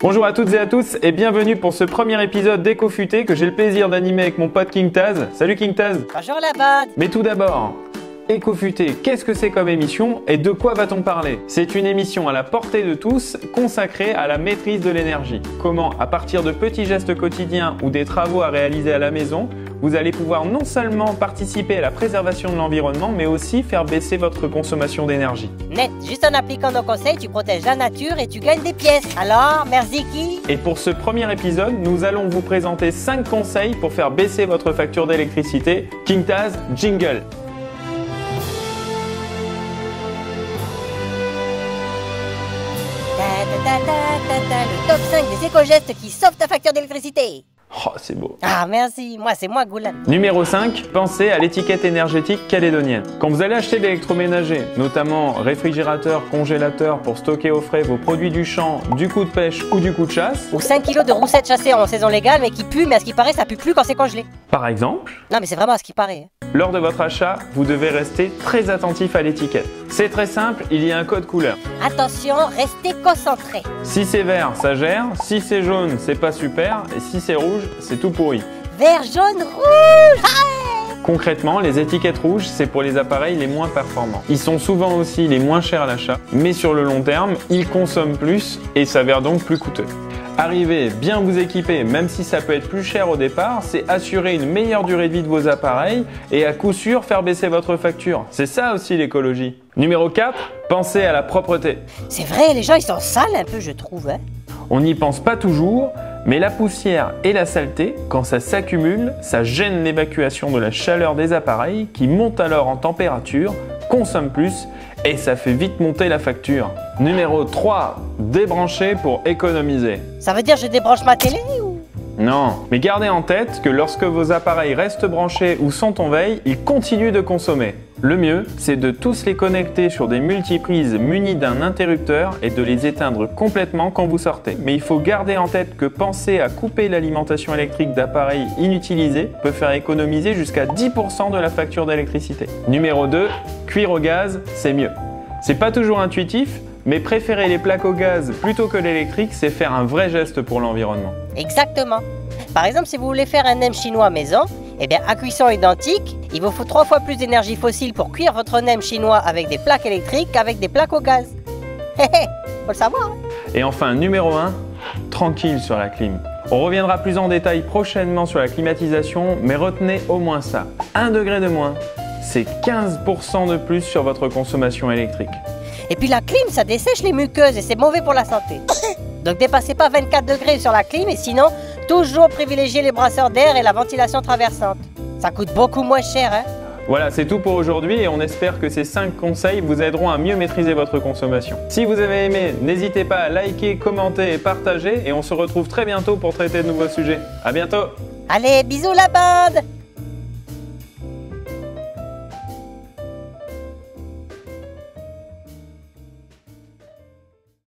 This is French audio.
Bonjour à toutes et à tous et bienvenue pour ce premier épisode d'Ecofuté que j'ai le plaisir d'animer avec mon pote King Taz. Salut King Taz. Bonjour la bande. Mais tout d'abord, Ecofuté, qu'est-ce que c'est comme émission et de quoi va-t-on parler? C'est une émission à la portée de tous consacrée à la maîtrise de l'énergie. Comment, à partir de petits gestes quotidiens ou des travaux à réaliser à la maison, vous allez pouvoir non seulement participer à la préservation de l'environnement, mais aussi faire baisser votre consommation d'énergie. Net, juste en appliquant nos conseils, tu protèges la nature et tu gagnes des pièces. Alors, merci qui? Et pour ce premier épisode, nous allons vous présenter 5 conseils pour faire baisser votre facture d'électricité. King Taz, jingle! Le top 5 des éco-gestes qui sauvent ta facture d'électricité. Oh, c'est beau. Ah, merci. Moi, c'est moi, Goulan. Numéro 5, pensez à l'étiquette énergétique calédonienne. Quand vous allez acheter de l'électroménager, notamment réfrigérateur, congélateur pour stocker au frais vos produits du champ, du coup de pêche ou du coup de chasse, Ou 5 kilos de roussettes chassées en saison légale, mais qui puent, mais à ce qui paraît, ça pue plus quand c'est congelé. par exemple, Non, mais c'est vraiment à ce qui paraît. lors de votre achat, vous devez rester très attentif à l'étiquette. C'est très simple, il y a un code couleur. Attention, restez concentrés. Si c'est vert, ça gère, si c'est jaune, c'est pas super, et si c'est rouge, c'est tout pourri. Vert, jaune, rouge. Ah, Concrètement, les étiquettes rouges, c'est pour les appareils les moins performants. Ils sont souvent aussi les moins chers à l'achat, mais sur le long terme, ils consomment plus et s'avèrent donc plus coûteux. Arriver bien vous équiper, même si ça peut être plus cher au départ, c'est assurer une meilleure durée de vie de vos appareils et à coup sûr faire baisser votre facture. C'est ça aussi l'écologie. Numéro 4, pensez à la propreté. c'est vrai, les gens, ils sont sales un peu, je trouve. Hein. On n'y pense pas toujours, mais la poussière et la saleté, quand ça s'accumule, ça gêne l'évacuation de la chaleur des appareils qui monte alors en température, consomme plus et ça fait vite monter la facture. Numéro 3, débrancher pour économiser. Ça veut dire que je débranche ma télé ou... Non, mais gardez en tête que lorsque vos appareils restent branchés ou sont en veille, ils continuent de consommer. Le mieux, c'est de tous les connecter sur des multiprises munies d'un interrupteur et de les éteindre complètement quand vous sortez. Mais il faut garder en tête que penser à couper l'alimentation électrique d'appareils inutilisés peut faire économiser jusqu'à 10% de la facture d'électricité. Numéro 2, cuire au gaz, c'est mieux. C'est pas toujours intuitif, mais préférer les plaques au gaz plutôt que l'électrique, c'est faire un vrai geste pour l'environnement. Exactement. Par exemple, si vous voulez faire un nem chinois maison, eh bien, à cuisson identique, il vous faut 3 fois plus d'énergie fossile pour cuire votre nem chinois avec des plaques électriques qu'avec des plaques au gaz. Hé hé, faut le savoir. Hein. Et enfin, numéro 1, tranquille sur la clim. On reviendra plus en détail prochainement sur la climatisation, mais retenez au moins ça. 1 degré de moins, c'est 15% de plus sur votre consommation électrique. Et puis la clim, ça dessèche les muqueuses et c'est mauvais pour la santé. Donc dépassez pas 24 degrés sur la clim et sinon, toujours privilégiez les brasseurs d'air et la ventilation traversante. Ça coûte beaucoup moins cher, hein. Voilà, c'est tout pour aujourd'hui et on espère que ces 5 conseils vous aideront à mieux maîtriser votre consommation. Si vous avez aimé, n'hésitez pas à liker, commenter et partager et on se retrouve très bientôt pour traiter de nouveaux sujets. À bientôt! Allez, bisous la bande!